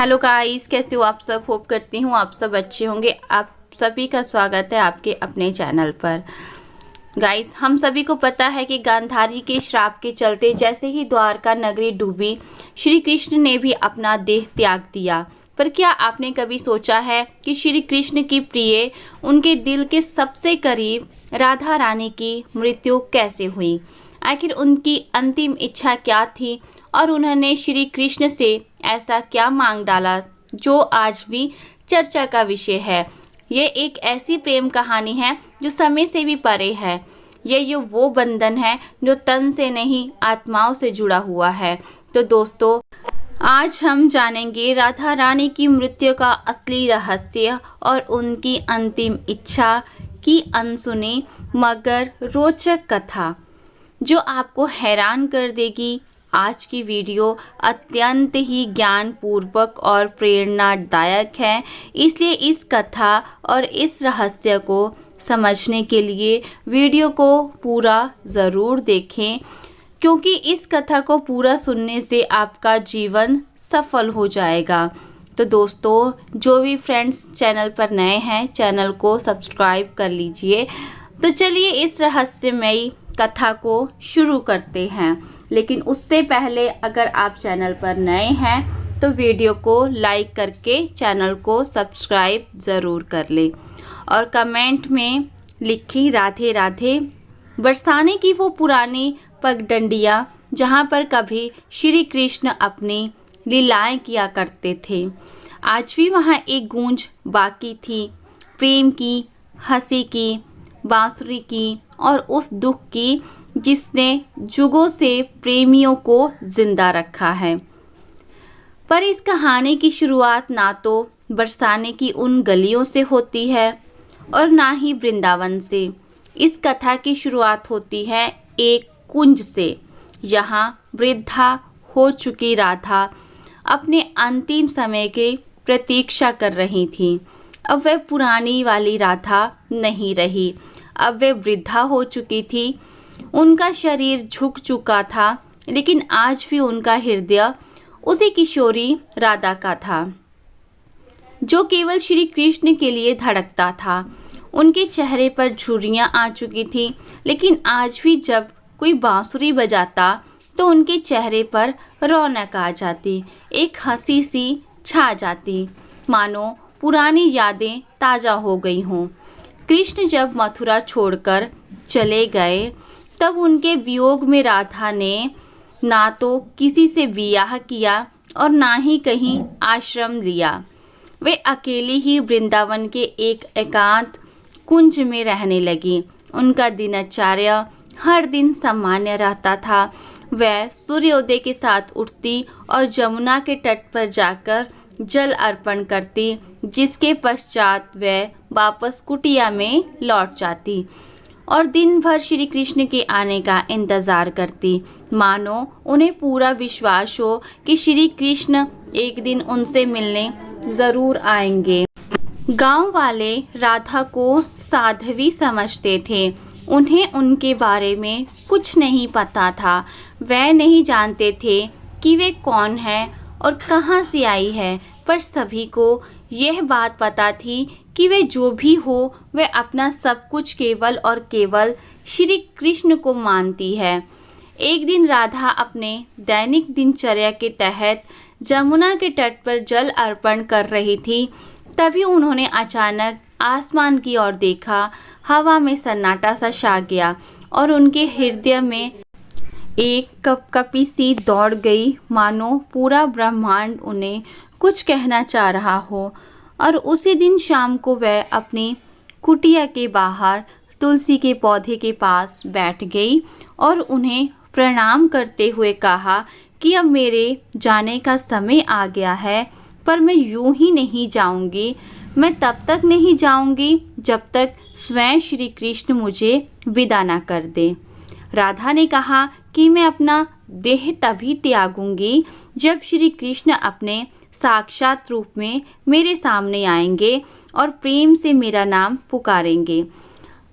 Hello guys, कैसे हो आप सब। होप करती हूँ आप सब अच्छे होंगे। आप सभी का स्वागत है आपके अपने चैनल पर। गाइस, हम सभी को पता है कि गांधारी के श्राप के चलते जैसे ही द्वारका नगरी डूबी, श्री कृष्ण ने भी अपना देह त्याग दिया। पर क्या आपने कभी सोचा है कि श्री कृष्ण की प्रिय, उनके दिल के सबसे करीब राधा रानी की मृत्यु कैसे हुई? आखिर उनकी अंतिम इच्छा क्या थी और उन्होंने श्री कृष्ण से ऐसा क्या मांग डाला जो आज भी चर्चा का विषय है। ये एक ऐसी प्रेम कहानी है जो समय से भी परे है। ये वो बंधन है जो तन से नहीं आत्माओं से जुड़ा हुआ है। तो दोस्तों, आज हम जानेंगे राधा रानी की मृत्यु का असली रहस्य और उनकी अंतिम इच्छा की अनसुनी मगर रोचक कथा जो आपको हैरान कर देगी। आज की वीडियो अत्यंत ही ज्ञानपूर्वक और प्रेरणादायक है, इसलिए इस कथा और इस रहस्य को समझने के लिए वीडियो को पूरा ज़रूर देखें, क्योंकि इस कथा को पूरा सुनने से आपका जीवन सफल हो जाएगा। तो दोस्तों, जो भी फ्रेंड्स चैनल पर नए हैं, चैनल को सब्सक्राइब कर लीजिए। तो चलिए इस रहस्यमयी कथा को शुरू करते हैं। लेकिन उससे पहले अगर आप चैनल पर नए हैं तो वीडियो को लाइक करके चैनल को सब्सक्राइब ज़रूर कर ले और कमेंट में लिखी राधे राधे। बरसाने की वो पुरानी पगडंडियाँ जहाँ पर कभी श्री कृष्ण अपनी लीलाएं किया करते थे, आज भी वहाँ एक गूंज बाकी थी, प्रेम की, हंसी की, बांसुरी की और उस दुख की जिसने जुगों से प्रेमियों को जिंदा रखा है। पर इस कहानी की शुरुआत ना तो बरसाने की उन गलियों से होती है और ना ही वृंदावन से। इस कथा की शुरुआत होती है एक कुंज से, यहाँ वृद्धा हो चुकी राधा अपने अंतिम समय की प्रतीक्षा कर रही थी। अब वह पुरानी वाली राधा नहीं रही, अब वह वृद्धा हो चुकी थी। उनका शरीर झुक चुका था, लेकिन आज भी उनका हृदय उसी किशोरी राधा का था जो केवल श्री कृष्ण के लिए धड़कता था। उनके चेहरे पर झुर्रियाँ आ चुकी थी, लेकिन आज भी जब कोई बांसुरी बजाता तो उनके चेहरे पर रौनक आ जाती, एक हंसी सी छा जाती, मानो पुरानी यादें ताज़ा हो गई हों। कृष्ण जब मथुरा छोड़कर चले गए तब उनके वियोग में राधा ने ना तो किसी से विवाह किया और ना ही कहीं आश्रम लिया। वे अकेली ही वृंदावन के एक एकांत कुंज में रहने लगी। उनका दिनचर्या हर दिन सामान्य रहता था। वह सूर्योदय के साथ उठती और जमुना के तट पर जाकर जल अर्पण करती, जिसके पश्चात वह वापस कुटिया में लौट जाती और दिन भर श्री कृष्ण के आने का इंतज़ार करती, मानो उन्हें पूरा विश्वास हो कि श्री कृष्ण एक दिन उनसे मिलने ज़रूर आएंगे। गांव वाले राधा को साध्वी समझते थे। उन्हें उनके बारे में कुछ नहीं पता था। वह नहीं जानते थे कि वे कौन है और कहाँ से आई है, पर सभी को यह बात पता थी कि वे जो भी हो, वह अपना सब कुछ केवल और केवल श्री कृष्ण को मानती है। एक दिन राधा अपने दैनिक दिनचर्या के तहत जमुना के तट पर जल अर्पण कर रही थी। तभी उन्होंने अचानक आसमान की ओर देखा। हवा में सन्नाटा सा छा गया और उनके हृदय में एक कपकपी सी दौड़ गई, मानो पूरा ब्रह्मांड उन्हें कुछ कहना चाह रहा हो। और उसी दिन शाम को वह अपनी कुटिया के बाहर तुलसी के पौधे के पास बैठ गई और उन्हें प्रणाम करते हुए कहा कि अब मेरे जाने का समय आ गया है, पर मैं यूं ही नहीं जाऊंगी। मैं तब तक नहीं जाऊंगी जब तक स्वयं श्री कृष्ण मुझे विदा न कर दे। राधा ने कहा कि मैं अपना देह तभी त्यागूंगी जब श्री कृष्ण अपने साक्षात रूप में मेरे सामने आएंगे और प्रेम से मेरा नाम पुकारेंगे।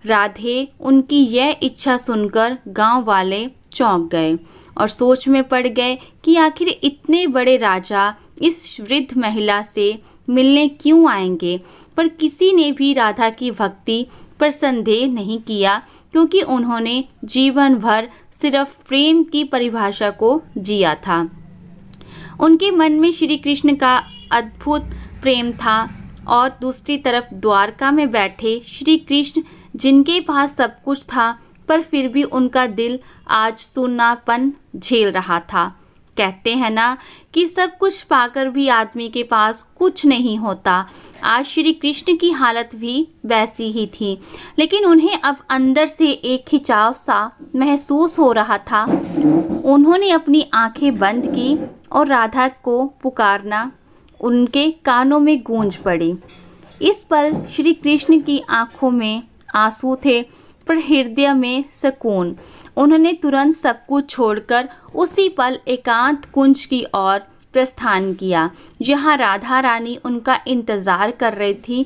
राधे उनकी यह इच्छा सुनकर गांव वाले चौंक गए और सोच में पड़ गए कि आखिर इतने बड़े राजा इस वृद्ध महिला से मिलने क्यों आएंगे, पर किसी ने भी राधा की भक्ति पर संदेह नहीं किया, क्योंकि उन्होंने जीवन भर सिर्फ प्रेम की परिभाषा को जिया था। उनके मन में श्री कृष्ण का अद्भुत प्रेम था और दूसरी तरफ द्वारका में बैठे श्री कृष्ण, जिनके पास सब कुछ था, पर फिर भी उनका दिल आज सूनापन झेल रहा था। कहते हैं ना कि सब कुछ पाकर भी आदमी के पास कुछ नहीं होता। आज श्री कृष्ण की हालत भी वैसी ही थी, लेकिन उन्हें अब अंदर से एक खिंचाव सा महसूस हो रहा था। उन्होंने अपनी आंखें बंद की और राधा को पुकारना उनके कानों में गूंज पड़ी। इस पल श्री कृष्ण की आंखों में आंसू थे, पर हृदय में सुकून। उन्होंने तुरंत सब कुछ छोड़कर उसी पल एकांत कुंज की ओर प्रस्थान किया, जहाँ राधा रानी उनका इंतजार कर रही थी।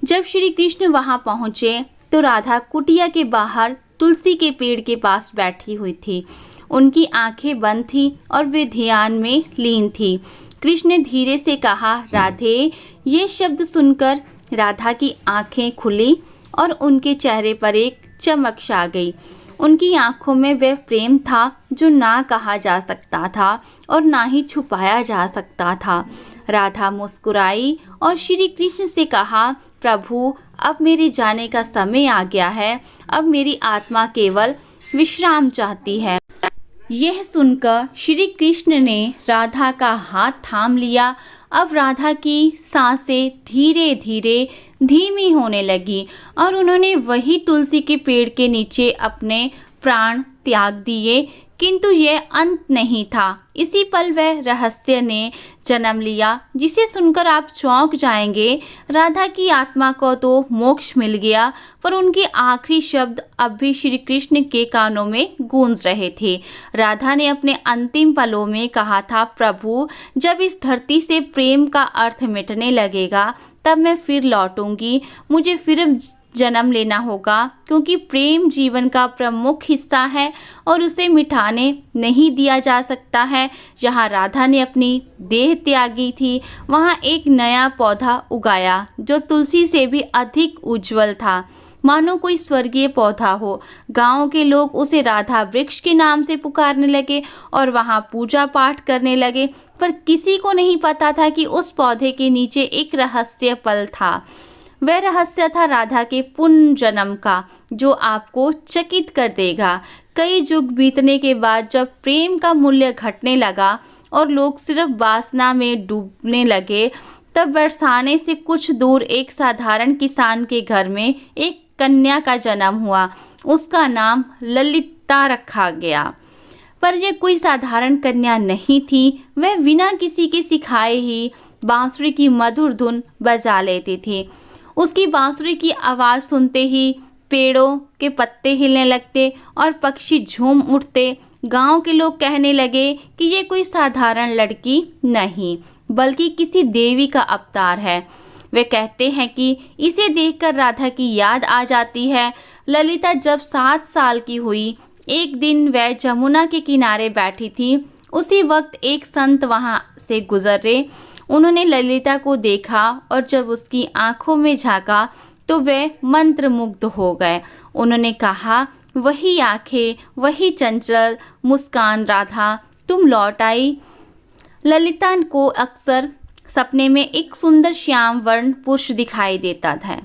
जब श्री कृष्ण वहां पहुंचे तो राधा कुटिया के बाहर तुलसी के पेड़ के पास बैठी हुई थी। उनकी आंखें बंद थी और वे ध्यान में लीन थी। कृष्ण ने धीरे से कहा, राधे। ये शब्द सुनकर राधा की आंखें खुली और उनके चेहरे पर एक चमक छा गई। उनकी आंखों में वह प्रेम था जो ना कहा जा सकता था और ना ही छुपाया जा सकता था। राधा मुस्कुराई और श्री कृष्ण से कहा, प्रभु, अब मेरे जाने का समय आ गया है। अब मेरी आत्मा केवल विश्राम चाहती है। यह सुनकर श्री कृष्ण ने राधा का हाथ थाम लिया। अब राधा की सांसें धीरे धीरे धीमी होने लगी और उन्होंने वही तुलसी के पेड़ के नीचे अपने प्राण त्याग दिए। किंतु यह अंत नहीं था। इसी पल वह रहस्य ने जन्म लिया जिसे सुनकर आप चौंक जाएंगे। राधा की आत्मा को तो मोक्ष मिल गया, पर उनके आखिरी शब्द अब भी श्री कृष्ण के कानों में गूंज रहे थे। राधा ने अपने अंतिम पलों में कहा था, प्रभु, जब इस धरती से प्रेम का अर्थ मिटने लगेगा तब मैं फिर लौटूंगी। मुझे फिर जन्म लेना होगा, क्योंकि प्रेम जीवन का प्रमुख हिस्सा है और उसे मिटाने नहीं दिया जा सकता है। जहाँ राधा ने अपनी देह त्यागी थी, वहाँ एक नया पौधा उगाया जो तुलसी से भी अधिक उज्जवल था, मानो कोई स्वर्गीय पौधा हो। गांव के लोग उसे राधा वृक्ष के नाम से पुकारने लगे और वहाँ पूजा पाठ करने लगे, पर किसी को नहीं पता था कि उस पौधे के नीचे एक रहस्य पल था। वह रहस्य था राधा के पुनर्जन्म का, जो आपको चकित कर देगा। कई युग बीतने के बाद जब प्रेम का मूल्य घटने लगा और लोग सिर्फ वासना में डूबने लगे, तब बरसाने से कुछ दूर एक साधारण किसान के घर में एक कन्या का जन्म हुआ। उसका नाम ललिता रखा गया। पर यह कोई साधारण कन्या नहीं थी। वह बिना किसी के सिखाए ही बांसुरी की मधुर धुन बजा लेती थी। उसकी बांसुरी की आवाज़ सुनते ही पेड़ों के पत्ते हिलने लगते और पक्षी झूम उठते। गांव के लोग कहने लगे कि ये कोई साधारण लड़की नहीं, बल्कि किसी देवी का अवतार है। वे कहते हैं कि इसे देखकर राधा की याद आ जाती है। ललिता जब 7 साल की हुई, एक दिन वह जमुना के किनारे बैठी थी। उसी वक्त एक संत वहां से गुजरे। उन्होंने ललिता को देखा और जब उसकी आंखों में झांका तो वे मंत्रमुग्ध हो गए। उन्होंने कहा, वही आंखें, वही चंचल मुस्कान राधा, तुम लौट आई। ललिता को अक्सर सपने में एक सुंदर श्याम वर्ण पुरुष दिखाई देता था,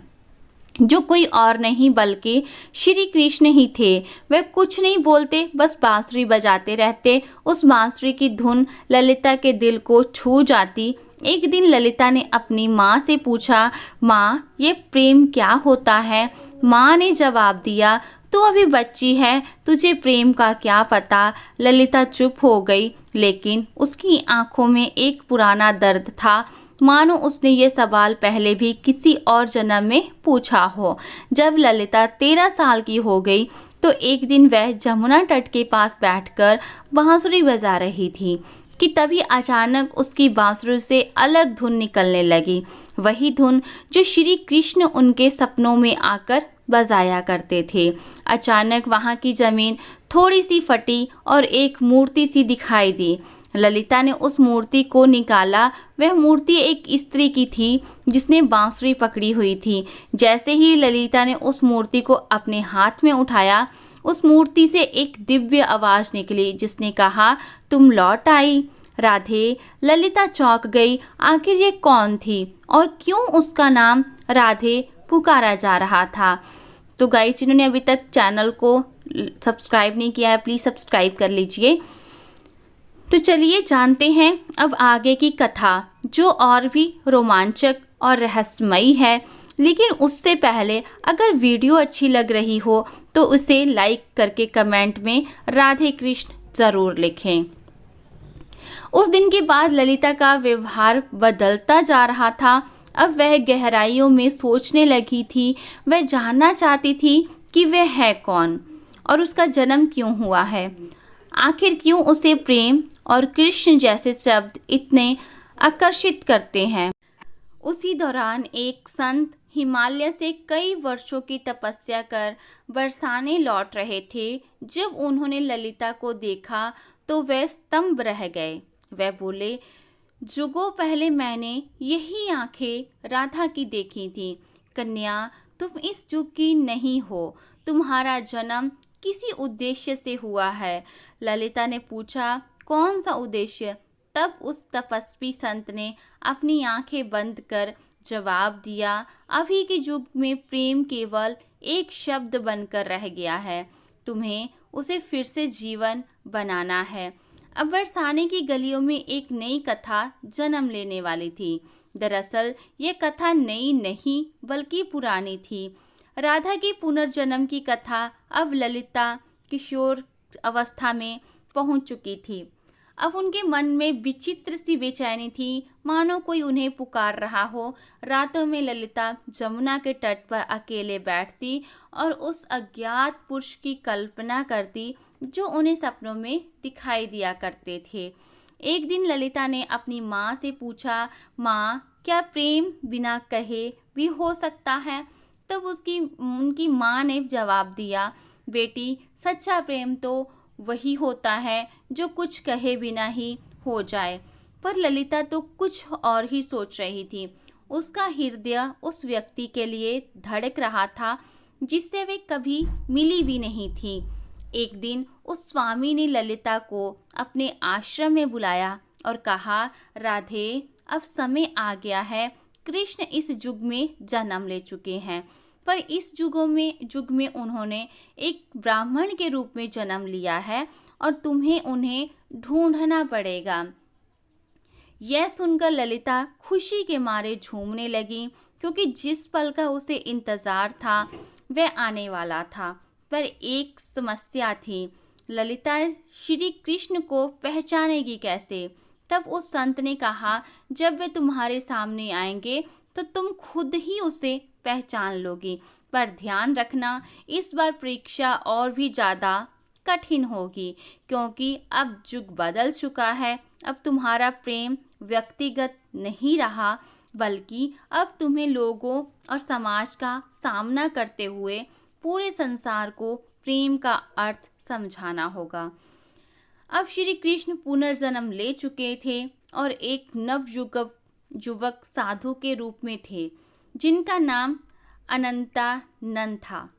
जो कोई और नहीं बल्कि श्री कृष्ण ही थे। वे कुछ नहीं बोलते, बस बांसुरी बजाते रहते। उस बांसुरी की धुन ललिता के दिल को छू जाती। एक दिन ललिता ने अपनी माँ से पूछा, माँ, ये प्रेम क्या होता है? माँ ने जवाब दिया, तू अभी बच्ची है, तुझे प्रेम का क्या पता। ललिता चुप हो गई, लेकिन उसकी आंखों में एक पुराना दर्द था, मानो उसने ये सवाल पहले भी किसी और जन्म में पूछा हो। जब ललिता 13 साल की हो गई तो एक दिन वह जमुना तट के पास बैठकर बांसुरी बजा रही थी कि तभी अचानक उसकी बांसुरी से अलग धुन निकलने लगी। वही धुन जो श्री कृष्ण उनके सपनों में आकर बजाया करते थे। अचानक वहाँ की जमीन थोड़ी सी फटी और एक मूर्ति सी दिखाई दी। ललिता ने उस मूर्ति को निकाला। वह मूर्ति एक स्त्री की थी जिसने बांसुरी पकड़ी हुई थी। जैसे ही ललिता ने उस मूर्ति को अपने हाथ में उठाया, उस मूर्ति से एक दिव्य आवाज निकली जिसने कहा, तुम लौट आई राधे। ललिता चौंक गई। आखिर ये कौन थी और क्यों उसका नाम राधे पुकारा जा रहा था। तो गाइस, जिन्होंने अभी तक चैनल को सब्सक्राइब नहीं किया है, प्लीज़ सब्सक्राइब कर लीजिए। तो चलिए जानते हैं अब आगे की कथा, जो और भी रोमांचक और रहस्यमयी है। लेकिन उससे पहले अगर वीडियो अच्छी लग रही हो तो उसे लाइक करके कमेंट में राधे कृष्ण ज़रूर लिखें। उस दिन के बाद ललिता का व्यवहार बदलता जा रहा था। अब वह गहराइयों में सोचने लगी थी। वह जानना चाहती थी कि वह है कौन और उसका जन्म क्यों हुआ है। आखिर क्यों उसे प्रेम और कृष्ण जैसे शब्द इतने आकर्षित करते हैं। उसी दौरान एक संत हिमालय से कई वर्षों की तपस्या कर बरसाने लौट रहे थे। जब उन्होंने ललिता को देखा तो वह स्तंभ रह गए। वह बोले, जुगों पहले मैंने यही आंखें राधा की देखी थी। कन्या, तुम इस युग की नहीं हो। तुम्हारा जन्म किसी उद्देश्य से हुआ है। ललिता ने पूछा, कौन सा उद्देश्य? तब उस तपस्वी संत ने अपनी आंखें बंद कर जवाब दिया, अभी के युग में प्रेम केवल एक शब्द बनकर रह गया है। तुम्हें उसे फिर से जीवन बनाना है। अब बरसाने की गलियों में एक नई कथा जन्म लेने वाली थी। दरअसल ये कथा नई नहीं बल्कि पुरानी थी। राधा के पुनर्जन्म की कथा अब ललिता किशोर अवस्था में पहुंच चुकी थी। अब उनके मन में विचित्र सी बेचैनी थी, मानो कोई उन्हें पुकार रहा हो। रातों में ललिता जमुना के तट पर अकेले बैठती और उस अज्ञात पुरुष की कल्पना करती जो उन्हें सपनों में दिखाई दिया करते थे। एक दिन ललिता ने अपनी माँ से पूछा, माँ, क्या प्रेम बिना कहे भी हो सकता है? तब उनकी माँ ने जवाब दिया, बेटी, सच्चा प्रेम तो वही होता है जो कुछ कहे बिना ही हो जाए। पर ललिता तो कुछ और ही सोच रही थी। उसका हृदय उस व्यक्ति के लिए धड़क रहा था जिससे वे कभी मिली भी नहीं थी। एक दिन उस स्वामी ने ललिता को अपने आश्रम में बुलाया और कहा, राधे, अब समय आ गया है। कृष्ण इस युग में जन्म ले चुके हैं, पर इस युग में उन्होंने एक ब्राह्मण के रूप में जन्म लिया है और तुम्हें उन्हें ढूंढना पड़ेगा। यह सुनकर ललिता खुशी के मारे झूमने लगी, क्योंकि जिस पल का उसे इंतजार था वह आने वाला था। पर एक समस्या थी, ललिता श्री कृष्ण को पहचानेगी कैसे? तब उस संत ने कहा, जब वे तुम्हारे सामने आएंगे तो तुम खुद ही उसे पहचान लोगी। पर ध्यान रखना, इस बार परीक्षा और भी ज़्यादा कठिन होगी, क्योंकि अब युग बदल चुका है। अब तुम्हारा प्रेम व्यक्तिगत नहीं रहा, बल्कि अब तुम्हें लोगों और समाज का सामना करते हुए पूरे संसार को प्रेम का अर्थ समझाना होगा। अब श्री कृष्ण पुनर्जन्म ले चुके थे और एक युवक साधु के रूप में थे, जिनका नाम अनंतानंद था,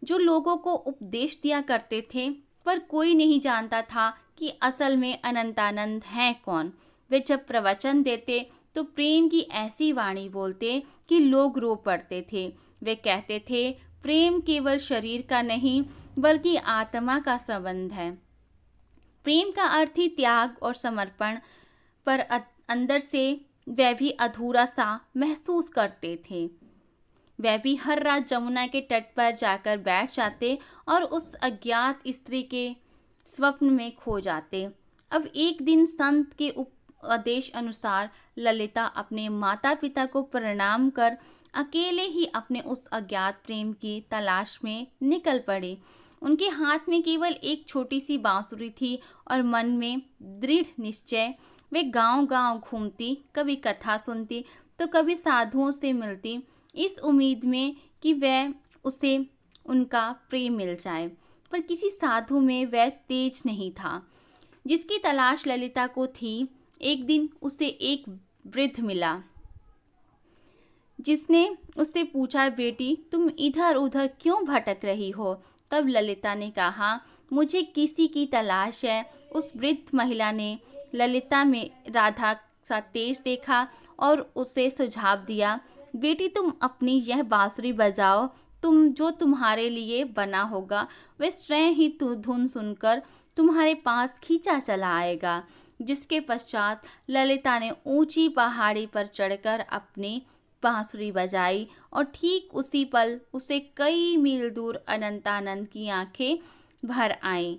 जो लोगों को उपदेश दिया करते थे। पर कोई नहीं जानता था कि असल में अनंतानंद हैं कौन। वे जब प्रवचन देते तो प्रेम की ऐसी वाणी बोलते कि लोग रो पड़ते थे। वे कहते थे, प्रेम केवल शरीर का नहीं बल्कि आत्मा का संबंध है। प्रेम का अर्थ ही त्याग और समर्पण। पर अंदर से वह भी अधूरा सा महसूस करते थे। वह भी हर रात जमुना के तट पर जाकर बैठ जाते और उस अज्ञात स्त्री के स्वप्न में खो जाते। अब एक दिन संत के उपदेश अनुसार ललिता अपने माता पिता को प्रणाम कर अकेले ही अपने उस अज्ञात प्रेम की तलाश में निकल पड़ी। उनके हाथ में केवल एक छोटी सी बांसुरी थी और मन में दृढ़ निश्चय। वे गांव-गांव घूमती, कभी कथा सुनती तो कभी साधुओं से मिलती, इस उम्मीद में कि वह उसे उनका प्रेम मिल जाए। पर किसी साधु में वह तेज नहीं था। जिसकी तलाश ललिता को थी। एक दिन उसे एक वृद्ध मिला जिसने उससे पूछा, बेटी तुम इधर उधर क्यों भटक रही हो? तब ललिता ने कहा, मुझे किसी की तलाश है। उस वृद्ध महिला ने ललिता में राधा सा तेज देखा और उसे सुझाव दिया, बेटी तुम अपनी यह बांसुरी बजाओ, जो तुम्हारे लिए बना होगा वह स्वयं ही धुन सुनकर तुम्हारे पास खींचा चला आएगा। जिसके पश्चात ललिता ने ऊंची पहाड़ी पर चढ़कर अपनी बांसुरी बजाई और ठीक उसी पल उसे कई मील दूर अनंतानंद की आंखें भर आईं।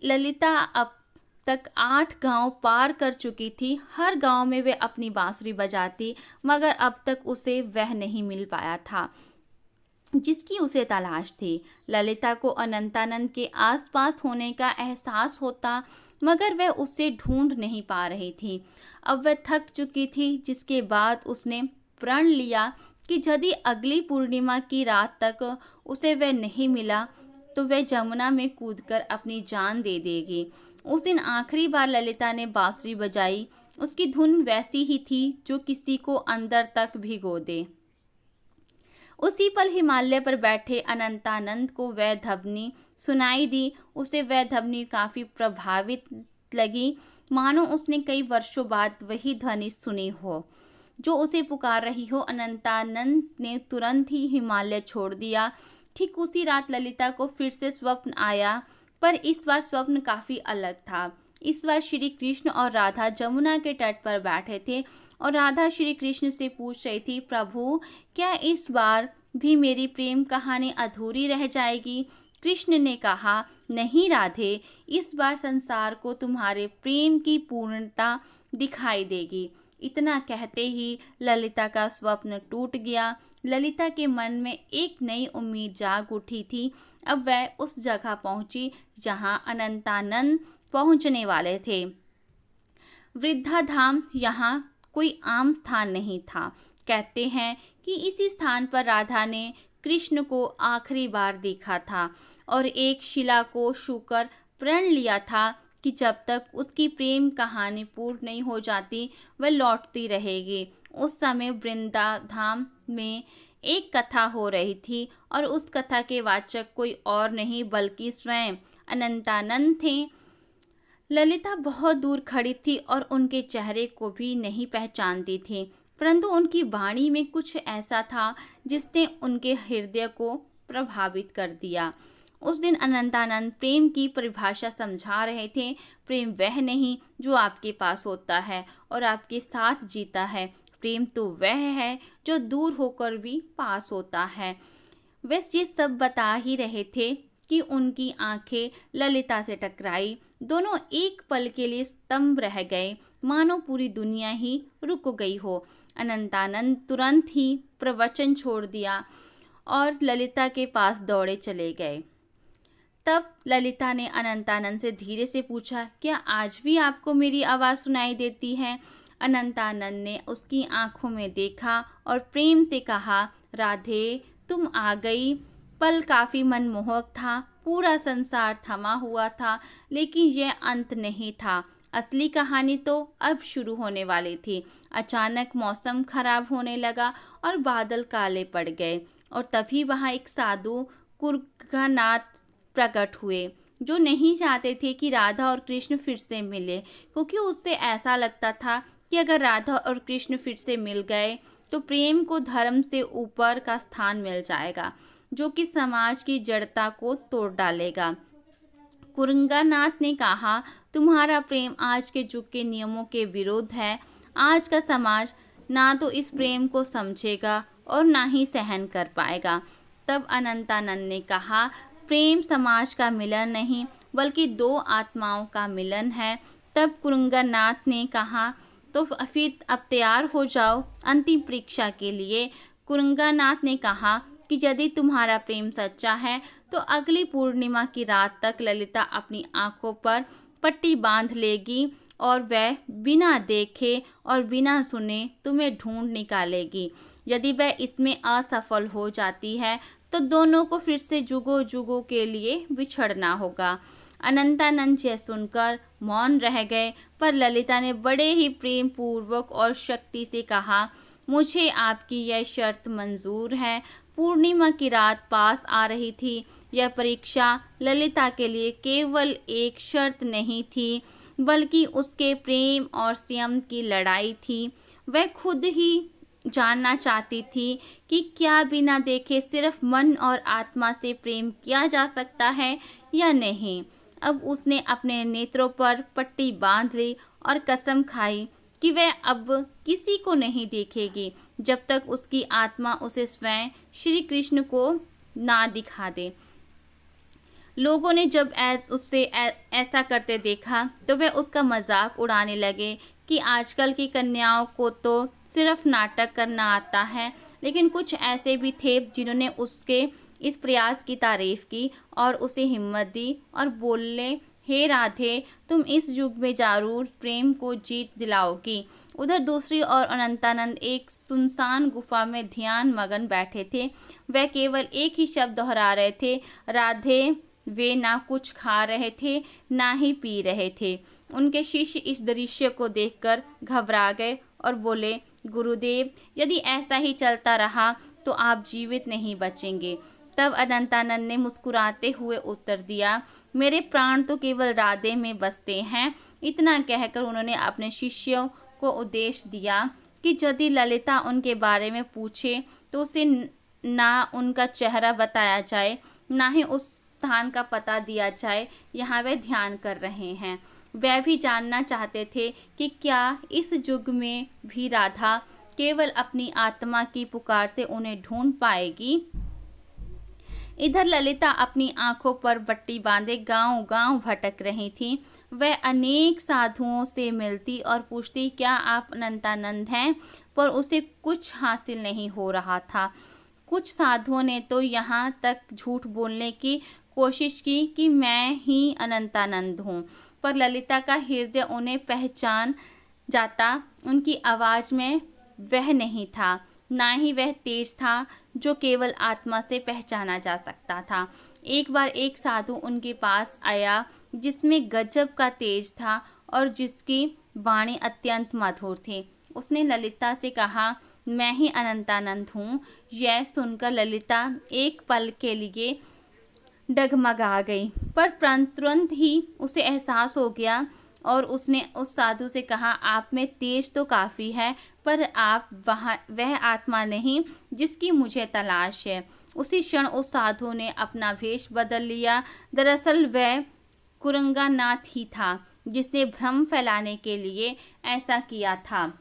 ललिता अब तक 8 गांव पार कर चुकी थी। हर गांव में वे अपनी बांसुरी बजाती, मगर अब तक उसे वह नहीं मिल पाया था जिसकी उसे तलाश थी। ललिता को अनंतानंद के आसपास होने का एहसास होता, मगर वह उसे ढूंढ नहीं पा रही थी। अब वह थक चुकी थी, जिसके बाद उसने प्रण लिया कि यदि अगली पूर्णिमा की रात तक उसे वह नहीं मिला तो वह जमुना में कूदकर अपनी जान दे देगी। उस दिन आखिरी बार ललिता ने बांसुरी बजाई। उसकी धुन वैसी ही थी जो किसी को अंदर तक भिगो दे। उसी पल हिमालय पर बैठे अनंतानंद को वह ध्वनि सुनाई दी। उसे वह ध्वनि काफी प्रभावित लगी, मानो उसने कई वर्षों बाद वही ध्वनि सुनी हो जो उसे पुकार रही हो। अनंतानंद ने तुरंत ही हिमालय छोड़ दिया। ठीक उसी रात ललिता को फिर से स्वप्न आया, पर इस बार स्वप्न काफी अलग था। इस बार श्री कृष्ण और राधा जमुना के तट पर बैठे थे और राधा श्री कृष्ण से पूछ रही थी, प्रभु क्या इस बार भी मेरी प्रेम कहानी अधूरी रह जाएगी? कृष्ण ने कहा, नहीं राधे, इस बार संसार को तुम्हारे प्रेम की पूर्णता दिखाई देगी। इतना कहते ही ललिता का स्वप्न टूट गया। ललिता के मन में एक नई उम्मीद जाग उठी थी। अब वह उस जगह पहुंची जहां अनंतानंद पहुंचने वाले थे। वृद्धाधाम यहाँ कोई आम स्थान नहीं था। कहते हैं कि इसी स्थान पर राधा ने कृष्ण को आखिरी बार देखा था और एक शिला को छूकर प्रण लिया था कि जब तक उसकी प्रेम कहानी पूर्ण नहीं हो जाती वह लौटती रहेगी। उस समय वृंदाधाम में एक कथा हो रही थी और उस कथा के वाचक कोई और नहीं बल्कि स्वयं अनंतानंद थे। ललिता बहुत दूर खड़ी थी और उनके चेहरे को भी नहीं पहचानती थी, परंतु उनकी वाणी में कुछ ऐसा था जिसने उनके हृदय को प्रभावित कर दिया। उस दिन अनंतानंद प्रेम की परिभाषा समझा रहे थे। प्रेम वह नहीं जो आपके पास होता है और आपके साथ जीता है। प्रेम तो वह है जो दूर होकर भी पास होता है। वे ये सब बता ही रहे थे कि उनकी आंखें ललिता से टकराई। दोनों एक पल के लिए स्तंभ रह गए, मानो पूरी दुनिया ही रुक गई हो। अनंतानंद तुरंत ही प्रवचन छोड़ दिया और ललिता के पास दौड़े चले गए। तब ललिता ने अनंतानंद से धीरे से पूछा, क्या आज भी आपको मेरी आवाज़ सुनाई देती है? अनंतानंद ने उसकी आंखों में देखा और प्रेम से कहा, राधे तुम आ गई। पल काफ़ी मनमोहक था। पूरा संसार थमा हुआ था, लेकिन यह अंत नहीं था। असली कहानी तो अब शुरू होने वाली थी। अचानक मौसम खराब होने लगा और बादल काले पड़ गए और तभी वहाँ एक साधु कुरघानाथ प्रकट हुए जो नहीं चाहते थे कि राधा और कृष्ण फिर से मिले, क्योंकि उससे ऐसा लगता था कि अगर राधा और कृष्ण फिर से मिल गए तो प्रेम को धर्म से ऊपर का स्थान मिल जाएगा, जो कि समाज की जड़ता को तोड़ डालेगा। कुरंगानाथ ने कहा, तुम्हारा प्रेम आज के युग के नियमों के विरुद्ध है। आज का समाज ना तो इस प्रेम को समझेगा और ना ही सहन कर पाएगा। तब अनंतानंद ने कहा, प्रेम समाज का मिलन नहीं बल्कि दो आत्माओं का मिलन है। तब कुरंगानाथ ने कहा, तो फिर अब तैयार हो जाओ अंतिम परीक्षा के लिए। कुरंगानाथ ने कहा कि यदि तुम्हारा प्रेम सच्चा है तो अगली पूर्णिमा की रात तक ललिता अपनी आंखों पर पट्टी बांध लेगी और वह बिना देखे और बिना सुने तुम्हें ढूंढ निकालेगी। यदि वह इसमें असफल हो जाती है तो दोनों को फिर से जुगों जुगों के लिए बिछड़ना होगा। अनंतानंद यह सुनकर मौन रह गए, पर ललिता ने बड़े ही प्रेम पूर्वक और शक्ति से कहा, मुझे आपकी यह शर्त मंजूर है। पूर्णिमा की रात पास आ रही थी। यह परीक्षा ललिता के लिए केवल एक शर्त नहीं थी, बल्कि उसके प्रेम और संयम की लड़ाई थी। वह खुद ही जानना चाहती थी कि क्या बिना देखे सिर्फ मन और आत्मा से प्रेम किया जा सकता है या नहीं। अब उसने अपने नेत्रों पर पट्टी बांध ली और कसम खाई कि वह अब किसी को नहीं देखेगी जब तक उसकी आत्मा उसे स्वयं श्री कृष्ण को ना दिखा दे। लोगों ने जब उससे ऐसा करते देखा तो वह उसका मजाक उड़ाने लगे कि आजकल की कन्याओं को तो सिर्फ नाटक करना आता है। लेकिन कुछ ऐसे भी थे जिन्होंने उसके इस प्रयास की तारीफ की और उसे हिम्मत दी और बोले, हे राधे, तुम इस युग में जरूर प्रेम को जीत दिलाओगी। उधर दूसरी ओर अनंतानंद एक सुनसान गुफा में ध्यान मगन बैठे थे। वह केवल एक ही शब्द दोहरा रहे थे, राधे। वे ना कुछ खा रहे थे ना ही पी रहे थे। उनके शिष्य इस दृश्य को देखकर घबरा गए और बोले, गुरुदेव, यदि ऐसा ही चलता रहा तो आप जीवित नहीं बचेंगे। तब अनंतानंद ने मुस्कुराते हुए उत्तर दिया, मेरे प्राण तो केवल राधे में बसते हैं। इतना कहकर उन्होंने अपने शिष्यों को उपदेश दिया कि यदि ललिता उनके बारे में पूछे तो उसे ना उनका चेहरा बताया जाए, ना ही उस स्थान का पता दिया जाए यहाँ वे ध्यान कर रहे हैं। वह भी जानना चाहते थे कि क्या इस युग में भी राधा केवल अपनी आत्मा की पुकार से उन्हें ढूंढ पाएगी। इधर ललिता अपनी आंखों पर पट्टी बांधे गांव-गांव भटक रही थी। वह अनेक साधुओं से मिलती और पूछती, क्या आप अनंतानंद हैं? पर उसे कुछ हासिल नहीं हो रहा था। कुछ साधुओं ने तो यहाँ तक झूठ बोलने की कोशिश की कि मैं ही अनंतानंद हूँ, पर ललिता का हृदय उन्हें पहचान जाता। उनकी आवाज़ में वह नहीं था, ना ही वह तेज था जो केवल आत्मा से पहचाना जा सकता था। एक बार एक साधु उनके पास आया जिसमें गजब का तेज था और जिसकी वाणी अत्यंत मधुर थी। उसने ललिता से कहा, मैं ही अनंतानंद हूँ। यह सुनकर ललिता एक पल के लिए डगमगा गई, पर तुरंत ही उसे एहसास हो गया और उसने उस साधु से कहा, आप में तेज तो काफ़ी है, पर आप वह आत्मा नहीं जिसकी मुझे तलाश है। उसी क्षण उस साधु ने अपना वेश बदल लिया। दरअसल वह कुरंगानाथ ही था जिसने भ्रम फैलाने के लिए ऐसा किया था।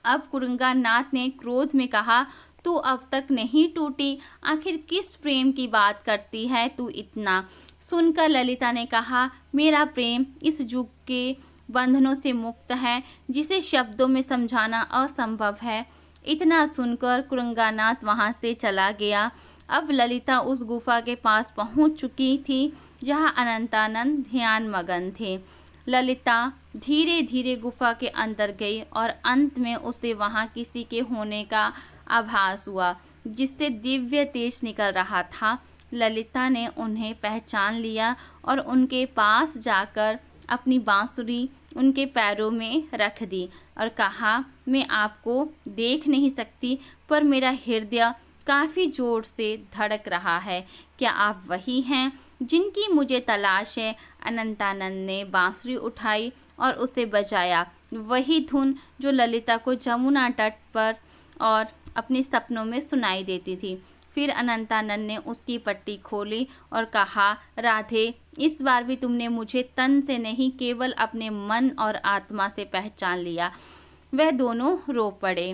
अब कुरंगानाथ ने क्रोध में कहा, तू अब तक नहीं टूटी, आखिर किस प्रेम की बात करती है तू इतना? सुनकर ललिता ने कहा, मेरा प्रेम इस युग के बंधनों से मुक्त है जिसे शब्दों में समझाना असंभव है। इतना सुनकर कुरंगानाथ वहां से चला गया। अब ललिता उस गुफा के पास पहुंच चुकी थी जहां अनंतानंद ध्यान मगन थे। ललिता धीरे धीरे गुफा के अंदर गई और अंत में उसे वहां किसी के होने का आभास हुआ जिससे दिव्य तेज निकल रहा था। ललिता ने उन्हें पहचान लिया और उनके पास जाकर अपनी बांसुरी उनके पैरों में रख दी और कहा, मैं आपको देख नहीं सकती, पर मेरा हृदय काफ़ी जोर से धड़क रहा है। क्या आप वही हैं जिनकी मुझे तलाश है? अनंतानंद ने बांसुरी उठाई और उसे बजाया, वही धुन जो ललिता को जमुना तट पर और अपने सपनों में सुनाई देती थी। फिर अनंतानंद ने उसकी पट्टी खोली और कहा, राधे, इस बार भी तुमने मुझे तन से नहीं केवल अपने मन और आत्मा से पहचान लिया। वह दोनों रो पड़े।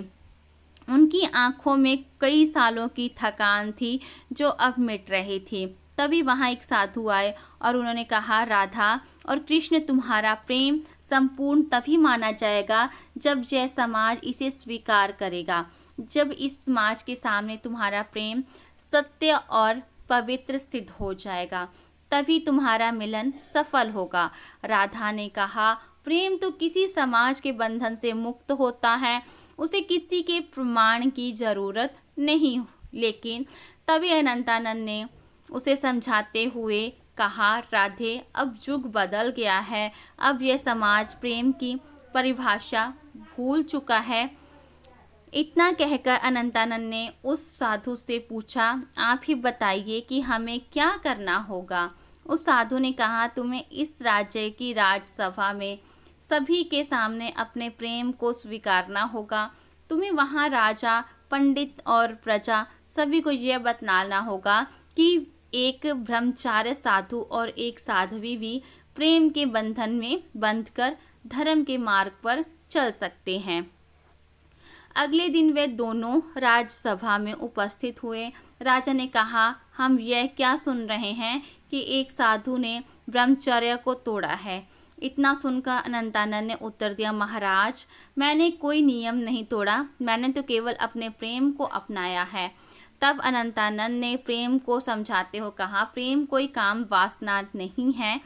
उनकी आंखों में कई सालों की थकान थी जो अब मिट रही थी। तभी वहाँ एक साधु आए और उन्होंने कहा, राधा और कृष्ण, तुम्हारा प्रेम संपूर्ण तभी माना जाएगा जब यह समाज इसे स्वीकार करेगा। जब इस समाज के सामने तुम्हारा प्रेम सत्य और पवित्र सिद्ध हो जाएगा, तभी तुम्हारा मिलन सफल होगा। राधा ने कहा, प्रेम तो किसी समाज के बंधन से मुक्त होता है, उसे किसी के प्रमाण की जरूरत नहीं। लेकिन तभी अनंतानंद ने उसे समझाते हुए कहा, राधे अब युग बदल गया है, अब यह समाज प्रेम की परिभाषा भूल चुका है। इतना कहकर अनंतानंद ने उस साधु से पूछा, आप ही बताइए कि हमें क्या करना होगा। उस साधु ने कहा, तुम्हें इस राज्य की राजसभा में सभी के सामने अपने प्रेम को स्वीकारना होगा। तुम्हें वहाँ राजा, पंडित और प्रजा सभी को यह बतलाना होगा कि एक ब्रह्मचार्य साधु और एक साध्वी भी प्रेम के बंधन में बंधकर धर्म के मार्ग पर चल सकते हैं। अगले दिन वे दोनों राजसभा में उपस्थित हुए। राजा ने कहा, हम यह क्या सुन रहे हैं कि एक साधु ने ब्रह्मचर्य को तोड़ा है। इतना सुनकर अनंतानंद ने उत्तर दिया, महाराज, मैंने कोई नियम नहीं तोड़ा, मैंने तो केवल अपने प्रेम को अपनाया है। तब अनंतानंद ने प्रेम को समझाते हुए कहा, प्रेम कोई काम वासना नहीं है,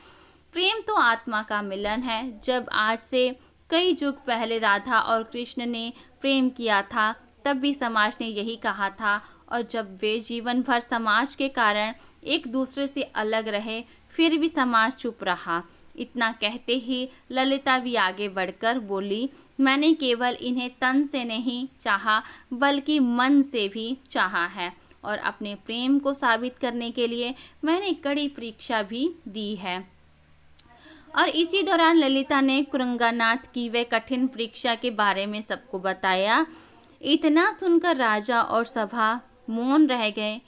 प्रेम तो आत्मा का मिलन है। जब आज से कई युग पहले राधा और कृष्ण ने प्रेम किया था, तब भी समाज ने यही कहा था, और जब वे जीवन भर समाज के कारण एक दूसरे से अलग रहे, फिर भी समाज चुप रहा। इतना कहते ही ललिता भी आगे बढ़कर बोली, मैंने केवल इन्हें तन से नहीं चाहा, बल्कि मन से भी चाहा है, और अपने प्रेम को साबित करने के लिए मैंने कड़ी परीक्षा भी दी है। और इसी दौरान ललिता ने कुरंगानाथ की वे कठिन परीक्षा के बारे में सबको बताया। इतना सुनकर राजा और सभा मौन रह गए।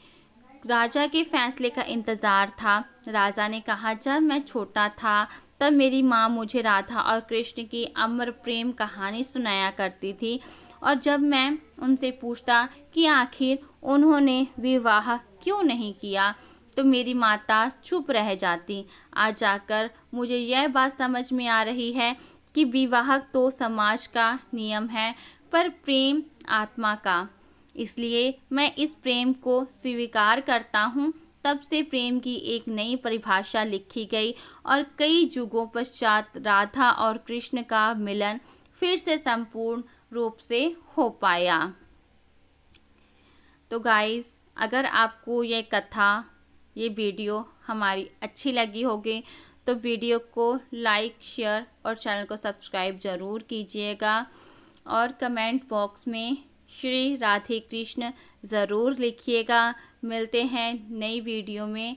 राजा के फैसले का इंतजार था। राजा ने कहा, जब मैं छोटा था तब मेरी माँ मुझे राधा और कृष्ण की अमर प्रेम कहानी सुनाया करती थी, और जब मैं उनसे पूछता कि आखिर उन्होंने विवाह क्यों नहीं किया, तो मेरी माता चुप रह जाती। आज जाकर मुझे यह बात समझ में आ रही है कि विवाह तो समाज का नियम है, पर प्रेम आत्मा का। इसलिए मैं इस प्रेम को स्वीकार करता हूँ। तब से प्रेम की एक नई परिभाषा लिखी गई, और कई युगों पश्चात राधा और कृष्ण का मिलन फिर से संपूर्ण रूप से हो पाया। तो गाइस, अगर आपको ये कथा, ये वीडियो हमारी अच्छी लगी होगी तो वीडियो को लाइक, शेयर और चैनल को सब्सक्राइब ज़रूर कीजिएगा, और कमेंट बॉक्स में श्री राधे कृष्ण ज़रूर लिखिएगा। मिलते हैं नई वीडियो में,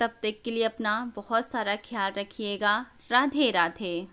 तब तक के लिए अपना बहुत सारा ख्याल रखिएगा। राधे राधे।